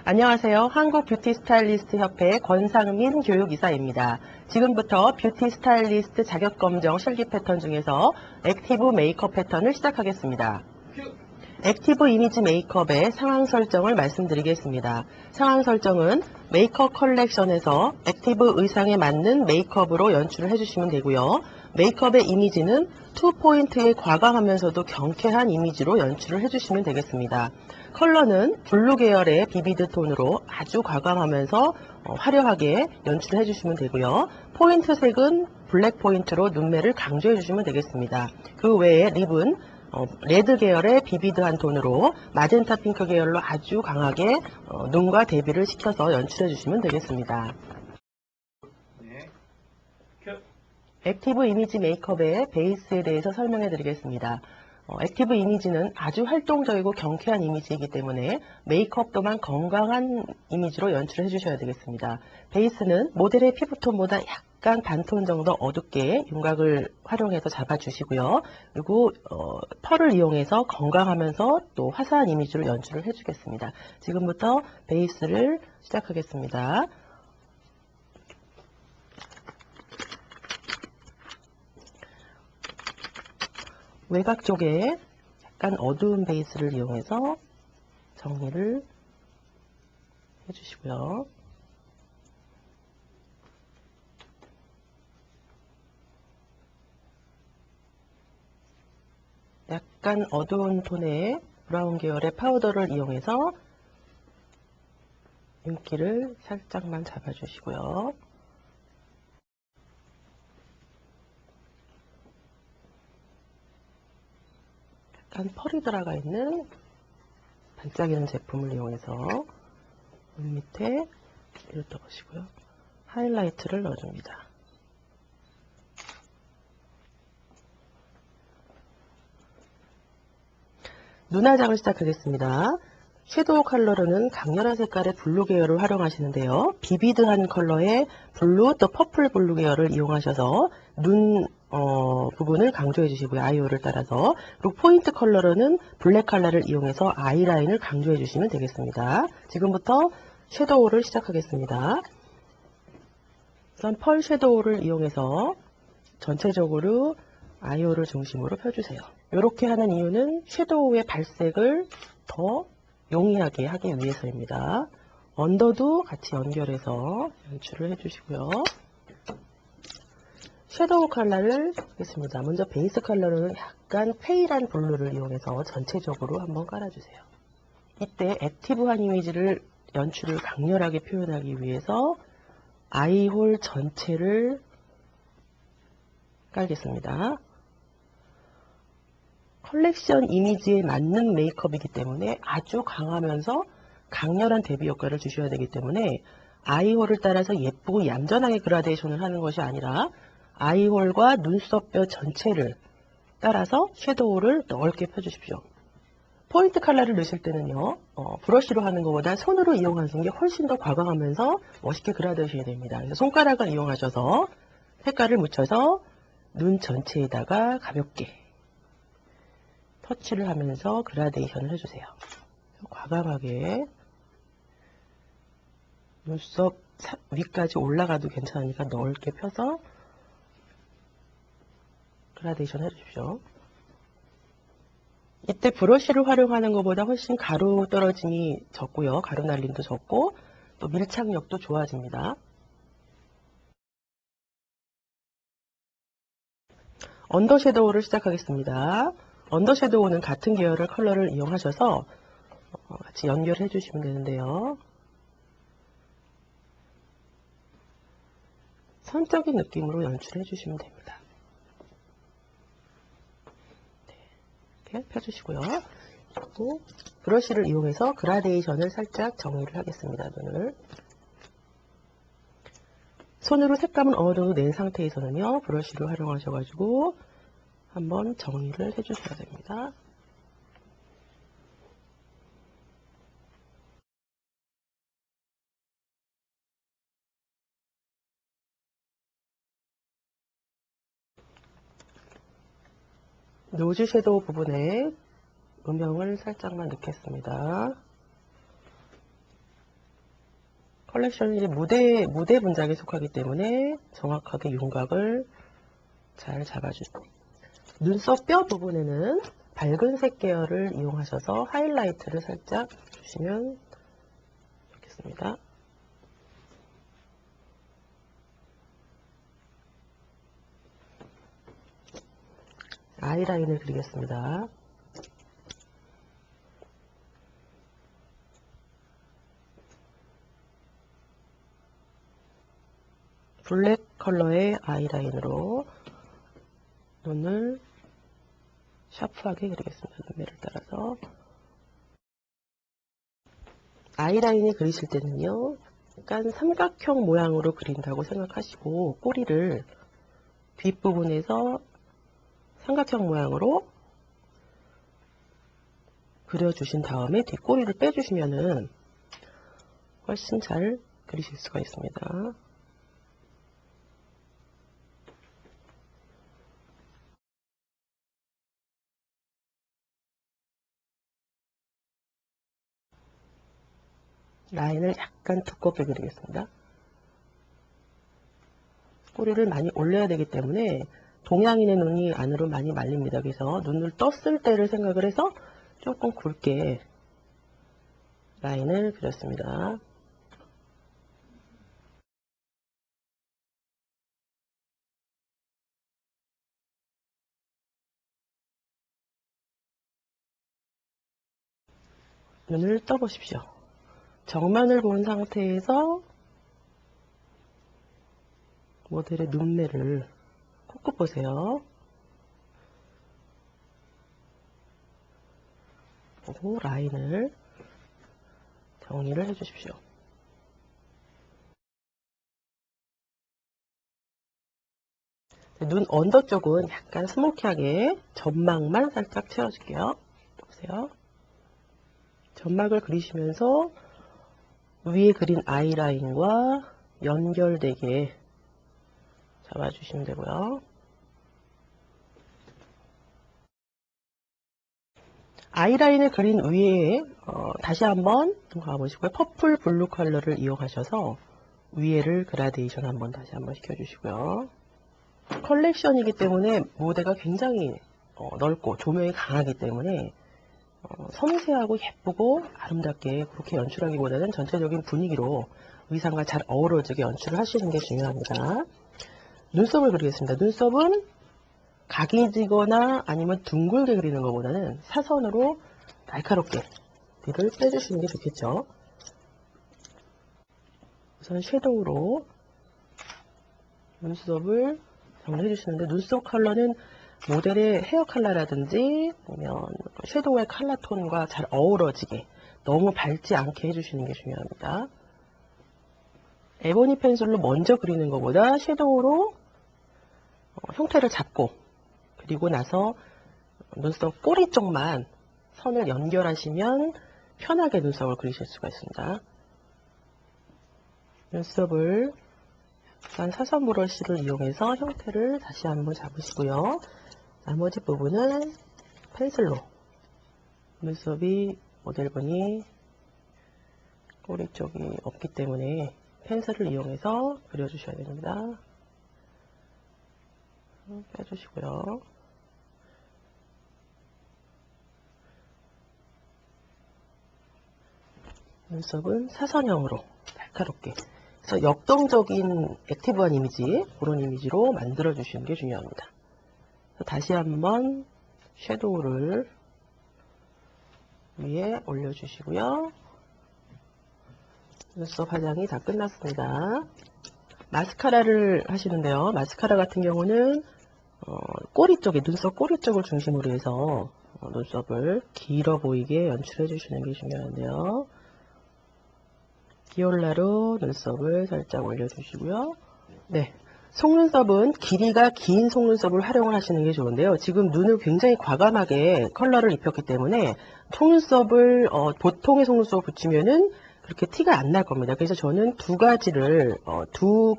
안녕하세요. 한국 뷰티 스타일리스트 협회 권상민 교육이사입니다. 지금부터 뷰티 스타일리스트 자격검정 실기 패턴 중에서 액티브 메이크업 패턴을 시작하겠습니다. 액티브 이미지 메이크업의 상황 설정을 말씀드리겠습니다. 상황 설정은 메이크업 컬렉션에서 액티브 의상에 맞는 메이크업으로 연출을 해주시면 되고요. 메이크업의 이미지는 투포인트에 과감하면서도 경쾌한 이미지로 연출을 해주시면 되겠습니다. 컬러는 블루 계열의 비비드 톤으로 아주 과감하면서 화려하게 연출을 해주시면 되고요. 포인트 색은 블랙 포인트로 눈매를 강조해 주시면 되겠습니다. 그 외에 립은 레드 계열의 비비드한 톤으로 마젠타 핑크 계열로 아주 강하게 눈과 대비를 시켜서 연출해 주시면 되겠습니다. 액티브 이미지 메이크업의 베이스에 대해서 설명해 드리겠습니다. 액티브 이미지는 아주 활동적이고 경쾌한 이미지이기 때문에 메이크업 또한 건강한 이미지로 연출해 주셔야 되겠습니다. 베이스는 모델의 피부톤보다 약간 반톤 정도 어둡게 윤곽을 활용해서 잡아주시고요. 그리고 펄을 이용해서 건강하면서 또 화사한 이미지로 연출을 해주겠습니다. 지금부터 베이스를 시작하겠습니다. 외곽 쪽에 약간 어두운 베이스를 이용해서 정리를 해주시고요. 약간 어두운 톤의 브라운 계열의 파우더를 이용해서 윤기를 살짝만 잡아주시고요. 약간 펄이 들어가 있는 반짝이는 제품을 이용해서 눈 밑에 이를 떠보시고요. 하이라이트를 넣어줍니다. 눈화장을 시작하겠습니다. 섀도우 컬러로는 강렬한 색깔의 블루 계열을 활용하시는데요. 비비드한 컬러의 블루 또 퍼플 블루 계열을 이용하셔서 눈 부분을 강조해 주시고요. 아이홀을 따라서. 그리고 포인트 컬러로는 블랙 컬러를 이용해서 아이라인을 강조해 주시면 되겠습니다. 지금부터 섀도우를 시작하겠습니다. 우선 펄 섀도우를 이용해서 전체적으로 아이홀을 중심으로 펴주세요. 이렇게 하는 이유는 섀도우의 발색을 더 용이하게 하기 위해서입니다. 언더도 같이 연결해서 연출을 해주시고요. 섀도우 컬러를 하겠습니다. 먼저 베이스 컬러는 약간 페일한 블루를 이용해서 전체적으로 한번 깔아주세요. 이때 액티브한 이미지를 연출을 강렬하게 표현하기 위해서 아이홀 전체를 깔겠습니다. 컬렉션 이미지에 맞는 메이크업이기 때문에 아주 강하면서 강렬한 대비 효과를 주셔야 되기 때문에 아이홀을 따라서 예쁘고 얌전하게 그라데이션을 하는 것이 아니라 아이홀과 눈썹뼈 전체를 따라서 섀도우를 넓게 펴주십시오. 포인트 컬러를 넣으실 때는요, 브러쉬로 하는 것보다 손으로 이용하는 게 훨씬 더 과감하면서 멋있게 그라데이션이 됩니다. 그래서 손가락을 이용하셔서 색깔을 묻혀서 눈 전체에다가 가볍게 터치를 하면서 그라데이션을 해주세요. 과감하게 눈썹 위까지 올라가도 괜찮으니까 넓게 펴서 그라데이션 해주십시오. 이때 브러쉬를 활용하는 것보다 훨씬 가루 떨어짐이 적고요. 가루 날림도 적고 또 밀착력도 좋아집니다. 언더 섀도우를 시작하겠습니다. 언더 섀도우는 같은 계열의 컬러를 이용하셔서 같이 연결해 주시면 되는데요. 선적인 느낌으로 연출해 주시면 됩니다. 이렇게 펴주시고요. 그리고 브러쉬를 이용해서 그라데이션을 살짝 정리를 하겠습니다. 눈을. 손으로 색감은 어느 정도 낸 상태에서는요. 브러쉬를 활용하셔가지고 한번 정리를 해주셔야 됩니다. 노즈 섀도우 부분에 음영을 살짝만 넣겠습니다. 컬렉션이 무대 분장에 속하기 때문에 정확하게 윤곽을 잘 잡아주세요. 눈썹 뼈 부분에는 밝은 색 계열을 이용하셔서 하이라이트를 살짝 주시면 좋겠습니다. 아이라인을 그리겠습니다. 블랙 컬러의 아이라인으로 눈을 샤프하게 그리겠습니다. 눈매를 따라서. 아이라인을 그리실 때는요, 약간 삼각형 모양으로 그린다고 생각하시고 꼬리를 뒷부분에서 삼각형 모양으로 그려주신 다음에 뒷꼬리를 빼주시면은 훨씬 잘 그리실 수가 있습니다. 라인을 약간 두껍게 그리겠습니다. 꼬리를 많이 올려야 되기 때문에 동양인의 눈이 안으로 많이 말립니다. 그래서 눈을 떴을 때를 생각을 해서 조금 굵게 라인을 그렸습니다. 눈을 떠보십시오. 정면을 본 상태에서 모델의 눈매를 콕콕 보세요. 보고 라인을 정리를 해주십시오. 눈 언더 쪽은 약간 스모키하게 점막만 살짝 채워줄게요. 보세요. 점막을 그리시면서 위에 그린 아이라인과 연결되게 잡아주시면 되고요. 아이라인을 그린 위에 다시 한번 가보시고요. 퍼플 블루 컬러를 이용하셔서 위에를 그라데이션 한번 다시 한번 시켜주시고요. 컬렉션이기 때문에 무대가 굉장히 넓고 조명이 강하기 때문에 섬세하고 예쁘고 아름답게 그렇게 연출하기보다는 전체적인 분위기로 의상과 잘 어우러지게 연출을 하시는 게 중요합니다. 눈썹을 그리겠습니다. 눈썹은 각이 지거나 아니면 둥글게 그리는 것보다는 사선으로 날카롭게 뒤를 빼주시는 게 좋겠죠. 우선 섀도우로 눈썹을 정리해 주시는데 눈썹 컬러는 모델의 헤어 컬러라든지 아니면 섀도우의 컬러 톤과 잘 어우러지게 너무 밝지 않게 해주시는 게 중요합니다. 에보니 펜슬로 먼저 그리는 것보다 섀도우로 형태를 잡고 그리고 나서 눈썹 꼬리 쪽만 선을 연결하시면 편하게 눈썹을 그리실 수가 있습니다. 눈썹을 약간 사선 브러쉬를 이용해서 형태를 다시 한번 잡으시고요. 나머지 부분은 펜슬로 눈썹이 모델분이 꼬리 쪽이 없기 때문에 펜슬을 이용해서 그려주셔야 됩니다. 빼주시고요. 눈썹은 사선형으로 날카롭게 그래서 역동적인 액티브한 이미지 그런 이미지로 만들어 주시는 게 중요합니다. 다시 한번 섀도우를 위에 올려주시고요. 눈썹 화장이 다 끝났습니다. 마스카라를 하시는데요. 마스카라 같은 경우는 꼬리 쪽에 눈썹 꼬리 쪽을 중심으로 해서 눈썹을 길어 보이게 연출해 주시는 게 중요한데요. 비올라로 눈썹을 살짝 올려주시고요. 네, 속눈썹은 길이가 긴 속눈썹을 활용을 하시는 게 좋은데요. 지금 눈을 굉장히 과감하게 컬러를 입혔기 때문에 속눈썹을 보통의 속눈썹을 붙이면은 그렇게 티가 안 날 겁니다. 그래서 저는 두 가지를 두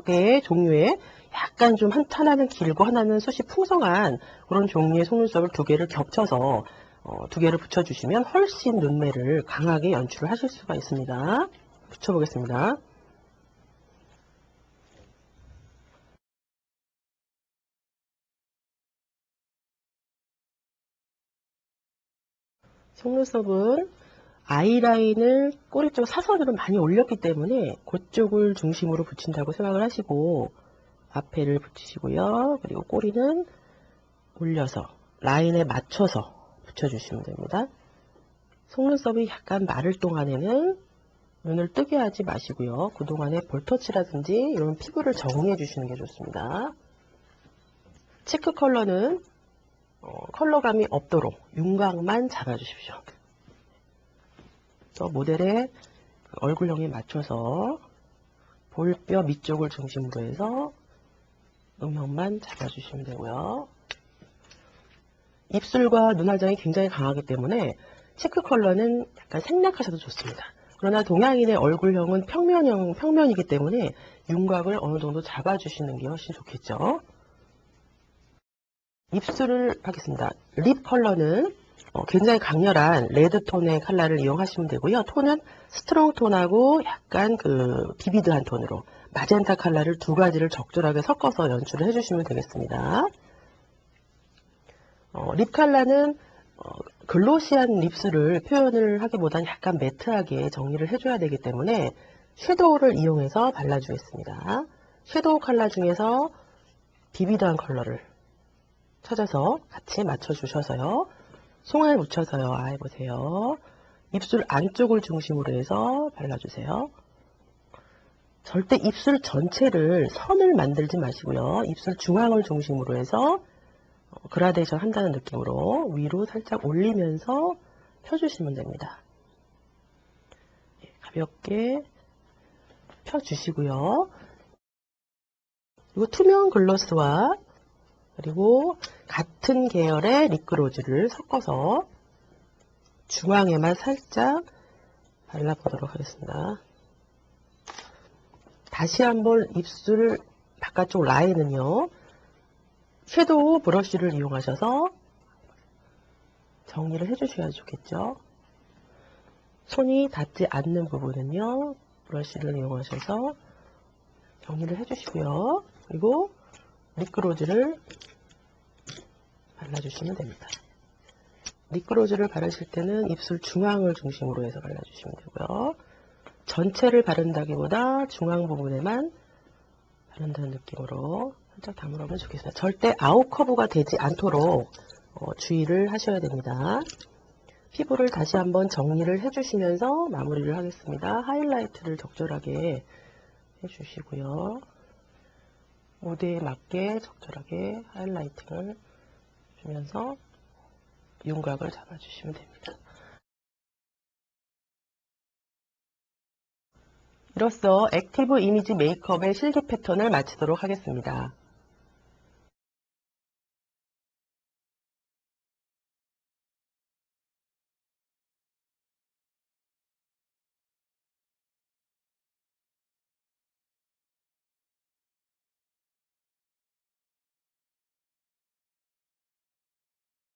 개의 종류의 약간 좀 하나는 길고 하나는 숱이 풍성한 그런 종류의 속눈썹을 두 개를 겹쳐서 두 개를 붙여주시면 훨씬 눈매를 강하게 연출을 하실 수가 있습니다. 붙여보겠습니다. 속눈썹은 아이라인을 꼬리 쪽 사선으로 많이 올렸기 때문에 그쪽을 중심으로 붙인다고 생각을 하시고 앞에를 붙이시고요. 그리고 꼬리는 올려서 라인에 맞춰서 붙여주시면 됩니다. 속눈썹이 약간 마를 동안에는 눈을 뜨게 하지 마시고요. 그동안에 볼터치라든지 이런 피부를 정리해 주시는 게 좋습니다. 체크 컬러는 컬러감이 없도록 윤곽만 잡아주십시오. 또 모델의 얼굴형에 맞춰서 볼뼈 밑쪽을 중심으로 해서 음영만 잡아주시면 되고요. 입술과 눈화장이 굉장히 강하기 때문에 체크 컬러는 약간 생략하셔도 좋습니다. 그러나 동양인의 얼굴형은 평면이기 때문에 윤곽을 어느 정도 잡아주시는 게 훨씬 좋겠죠. 입술을 하겠습니다. 립 컬러는 굉장히 강렬한 레드톤의 컬러를 이용하시면 되고요. 톤은 스트롱 톤하고 약간 비비드한 톤으로 마젠타 컬러를 두 가지를 적절하게 섞어서 연출을 해주시면 되겠습니다. 립 컬러는 글로시한 립스를 표현을 하기보다는 약간 매트하게 정리를 해줘야 되기 때문에 섀도우를 이용해서 발라주겠습니다. 섀도우 컬러 중에서 비비드한 컬러를 찾아서 같이 맞춰주셔서요. 송알 묻혀서요. 해보세요. 입술 안쪽을 중심으로 해서 발라주세요. 절대 입술 전체를 선을 만들지 마시고요. 입술 중앙을 중심으로 해서 그라데이션 한다는 느낌으로 위로 살짝 올리면서 펴주시면 됩니다. 가볍게 펴주시고요. 그리고 투명 글로스와 그리고 같은 계열의 립글로즈를 섞어서 중앙에만 살짝 발라보도록 하겠습니다. 다시 한번 입술 바깥쪽 라인은요. 섀도우 브러쉬를 이용하셔서 정리를 해주셔야 좋겠죠. 손이 닿지 않는 부분은요. 브러쉬를 이용하셔서 정리를 해주시고요. 그리고 립글로즈를 발라주시면 됩니다. 립글로즈를 바르실 때는 입술 중앙을 중심으로 해서 발라주시면 되고요. 전체를 바른다기보다 중앙 부분에만 바른다는 느낌으로 살짝 다물어보면 좋겠습니다. 절대 아웃커브가 되지 않도록 주의를 하셔야 됩니다. 피부를 다시 한번 정리를 해주시면서 마무리를 하겠습니다. 하이라이트를 적절하게 해주시고요. 모드에 맞게 적절하게 하이라이팅을 주면서 윤곽을 잡아주시면 됩니다. 이로써 액티브 이미지 메이크업의 실기 패턴을 마치도록 하겠습니다.